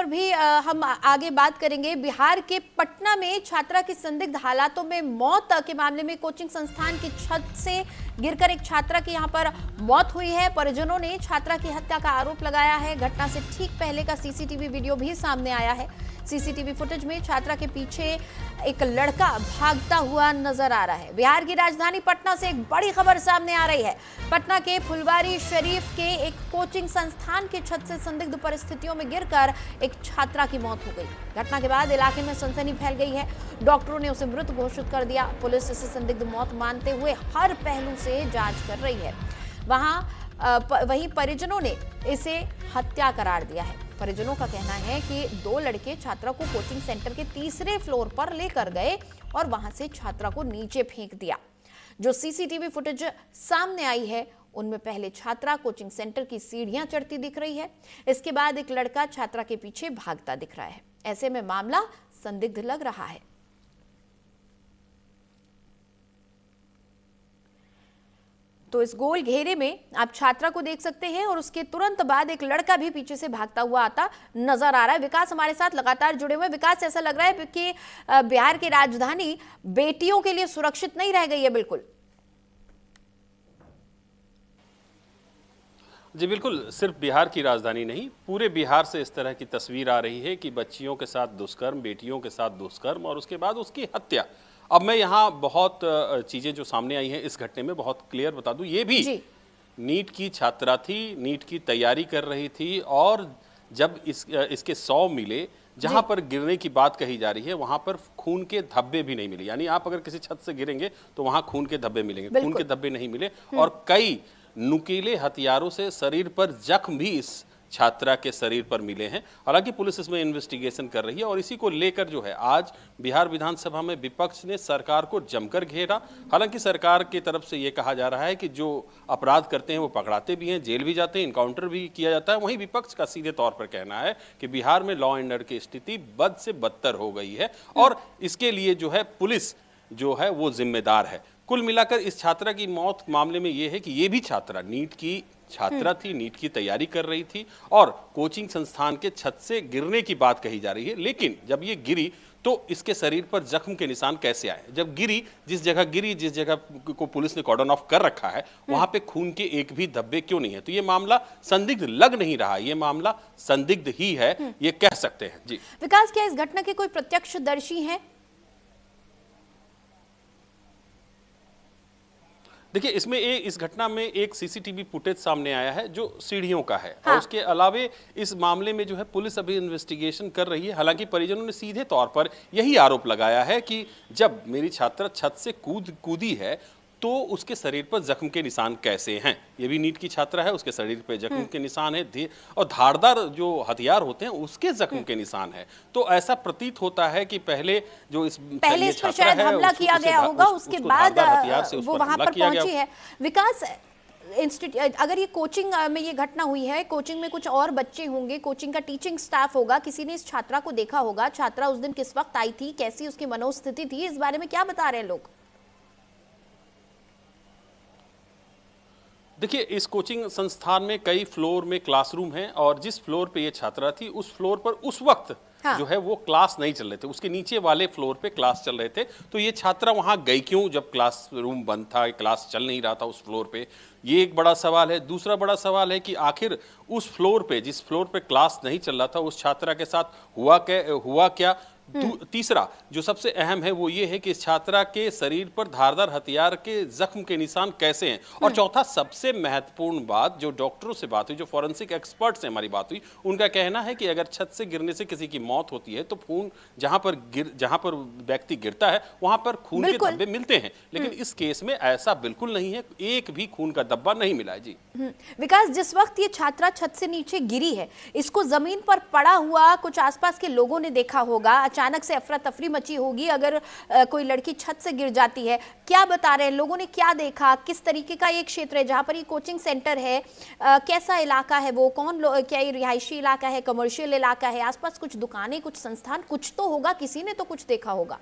पर भी हम आगे बात करेंगे। बिहार के पटना में छात्रा की संदिग्ध हालातों में मौत के मामले में कोचिंग संस्थान की छत से गिरकर एक छात्रा की यहां पर मौत हुई है। परिजनों ने छात्रा की हत्या का आरोप लगाया है। घटना से ठीक पहले का सीसीटीवी वीडियो भी सामने आया है। सीसीटीवी फुटेज में छात्रा के पीछे एक लड़का भागता हुआ नजर आ रहा है। बिहार की राजधानी पटना से एक बड़ी खबर सामने आ रही है। पटना के फुलवारी शरीफ के एक कोचिंग संस्थान की छत से संदिग्ध परिस्थितियों में गिरकर एक छात्रा की मौत हो गई। घटना के बाद इलाके में सनसनी फैल गई है। डॉक्टरों ने उसे मृत घोषित कर दिया। पुलिस इसे संदिग्ध मौत मानते हुए हर पहलू से जांच कर रही है। वहीं परिजनों ने इसे हत्या करार दिया है। परिजनों का कहना है कि दो लड़के छात्रा को कोचिंग सेंटर के तीसरे फ्लोर पर लेकर गए और वहां से छात्रा को नीचे फेंक दिया। जो सीसीटीवी फुटेज सामने आई है उनमें पहले छात्रा कोचिंग सेंटर की सीढ़ियां चढ़ती दिख रही है। इसके बाद एक लड़का छात्रा के पीछे भागता दिख रहा है। ऐसे में मामला संदिग्ध लग रहा है। तो इस गोल घेरे में आप छात्रा को देख सकते हैं और उसके तुरंत बाद एक लड़का भी पीछे से भागता हुआ आता नजर आ रहा है। विकास हमारे साथ लगातार जुड़े हुए। विकास, ऐसा लग रहा है कि बिहार की राजधानी बेटियों के लिए सुरक्षित नहीं रह गई है बिल्कुल। जी बिल्कुल, सिर्फ बिहार की राजधानी नहीं, पूरे बिहार से इस तरह की तस्वीर आ रही है कि बच्चियों के साथ दुष्कर्म, बेटियों के साथ दुष्कर्म और उसके बाद उसकी हत्या। अब मैं यहाँ बहुत चीज़ें जो सामने आई हैं इस घटने में बहुत क्लियर बता दूं। ये भी नीट की छात्रा थी, नीट की तैयारी कर रही थी और जब इसके 100 मिले, जहाँ पर गिरने की बात कही जा रही है वहाँ पर खून के धब्बे भी नहीं मिले। यानी आप अगर किसी छत से गिरेंगे तो वहाँ खून के धब्बे मिलेंगे, खून के धब्बे नहीं मिले। और कई नुकीले हथियारों से शरीर पर जख्म भी इस छात्रा के शरीर पर मिले हैं। हालांकि पुलिस इसमें इन्वेस्टिगेशन कर रही है और इसी को लेकर जो है आज बिहार विधानसभा में विपक्ष ने सरकार को जमकर घेरा। हालांकि सरकार की तरफ से ये कहा जा रहा है कि जो अपराध करते हैं वो पकड़ाते भी हैं, जेल भी जाते हैं, इनकाउंटर भी किया जाता है। वहीं विपक्ष का सीधे तौर पर कहना है कि बिहार में लॉ एंड ऑर्डर की स्थिति बद से बदतर हो गई है और इसके लिए जो है पुलिस जो है वो जिम्मेदार है। कुल मिलाकर इस छात्रा की मौत मामले में यह है कि ये भी छात्रा नीट की छात्रा थी, नीट की तैयारी कर रही थी और कोचिंग संस्थान के छत से गिरने की बात कही जा रही है। लेकिन जब ये गिरी तो इसके शरीर पर जख्म के निशान कैसे आए? जब गिरी, जिस जगह को पुलिस ने कॉर्डन ऑफ कर रखा है वहां पे खून के एक भी धब्बे क्यों नहीं है? तो ये मामला संदिग्ध लग नहीं रहा, ये मामला संदिग्ध ही है, ये कह सकते हैं। जी विकास, क्या इस घटना के कोई प्रत्यक्षदर्शी हैं? देखिए, इसमें इस घटना में एक सीसीटीवी फुटेज सामने आया है जो सीढ़ियों का है। और उसके अलावे इस मामले में जो है पुलिस अभी इन्वेस्टिगेशन कर रही है। हालांकि परिजनों ने सीधे तौर पर यही आरोप लगाया है कि जब मेरी छात्रा छत से कूदी है तो उसके शरीर पर जख्म के निशान कैसे हैं? ये भी नीट की छात्रा है, उसके शरीर पर जख्म के निशान है और धारदार जो हथियार होते हैं उसके जख्म के निशान है। तो ऐसा प्रतीत होता है कि पहले इस पर शायद हमला किया गया होगा, उसके बाद वो वहां पर पहुंची है। विकास, अगर ये कोचिंग में ये घटना हुई है, कोचिंग में कुछ और बच्चे होंगे, कोचिंग का टीचिंग स्टाफ होगा, किसी ने इस छात्रा को देखा होगा। छात्रा उस दिन किस वक्त आई थी, कैसी उसकी मनोस्थिति थी, इस बारे में क्या बता रहे हैं लोग? देखिए, इस कोचिंग संस्थान में कई फ्लोर में क्लासरूम हैं और जिस फ्लोर पे ये छात्रा थी उस फ्लोर पर उस वक्त जो है वो क्लास नहीं चल रहे थे, उसके नीचे वाले फ्लोर पे क्लास चल रहे थे। तो ये छात्रा वहां गई क्यों जब क्लासरूम बंद था, क्लास चल नहीं रहा था उस फ्लोर पे? ये एक बड़ा सवाल है। दूसरा बड़ा सवाल है कि आखिर उस फ्लोर पे, जिस फ्लोर पे क्लास नहीं चल रहा था, उस छात्रा के साथ हुआ क्या? तीसरा जो सबसे अहम है वो ये है कि इस छात्रा के शरीर पर धारदार हथियार के जख्म के निशान कैसे हैं? और चौथा सबसे महत्वपूर्ण बात, जो डॉक्टरों से बात हुई, जो फॉरेंसिक एक्सपर्ट से हमारी बात हुई, उनका कहना है कि अगर छत से गिरने से किसी की मौत होती है तो खून जहां पर व्यक्ति गिरता है वहां पर खून के धब्बे मिलते हैं। लेकिन इस केस में ऐसा बिल्कुल नहीं है, एक भी खून का धब्बा नहीं मिला है। जी विकास, जिस वक्त ये छात्रा छत से नीचे गिरी है, इसको जमीन पर पड़ा हुआ कुछ आसपास के लोगों ने देखा होगा। अचानक से अफरा तफरी मची होगी अगर कोई लड़की छत से गिर जाती है। क्या बता रहे हैं लोगों ने, क्या देखा? किस तरीके का ये क्षेत्र है जहां पर ये कोचिंग सेंटर है? कैसा इलाका है वो? क्या ये रिहायशी इलाका है, कमर्शियल इलाका है? आसपास कुछ दुकानें, कुछ संस्थान, कुछ तो होगा, किसी ने तो कुछ देखा होगा।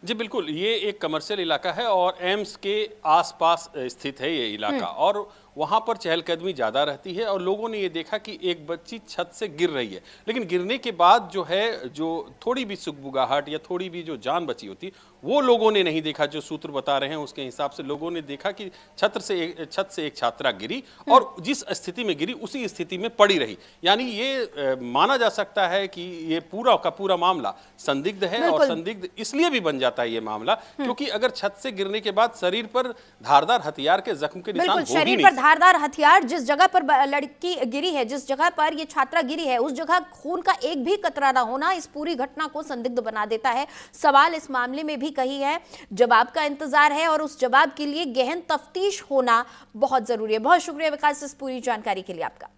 जी बिल्कुल, ये एक कमर्शियल इलाका है और एम्स के आसपास स्थित है ये इलाका। और वहां पर चहलकदमी ज्यादा रहती है और लोगों ने ये देखा कि एक बच्ची छत से गिर रही है, लेकिन गिरने के बाद जो है जो थोड़ी भी सुगबुगाहट या थोड़ी भी जो जान बची होती वो लोगों ने नहीं देखा। जो सूत्र बता रहे हैं उसके हिसाब से लोगों ने देखा कि छत से एक छात्रा गिरी और जिस स्थिति में गिरी उसी स्थिति में पड़ी रही। यानी ये माना जा सकता है कि ये पूरा का पूरा मामला संदिग्ध है, और संदिग्ध इसलिए भी बन जाता है ये मामला क्योंकि अगर छत से गिरने के बाद शरीर पर धारदार हथियार के जख्म के निशान हो ही शरीर नहीं। पर धारदार हथियार, जिस जगह पर लड़की गिरी है, जिस जगह पर ये छात्रा गिरी है, उस जगह खून का एक भी कतरा ना होना इस पूरी घटना को संदिग्ध बना देता है। सवाल इस मामले में भी कही है, जवाब का इंतजार है और उस जवाब के लिए गहन तफ्तीश होना बहुत जरूरी है। बहुत शुक्रिया विकास इस पूरी जानकारी के लिए आपका।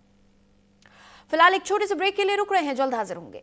फिलहाल एक छोटे से ब्रेक के लिए रुक रहे हैं, जल्द हाजिर होंगे।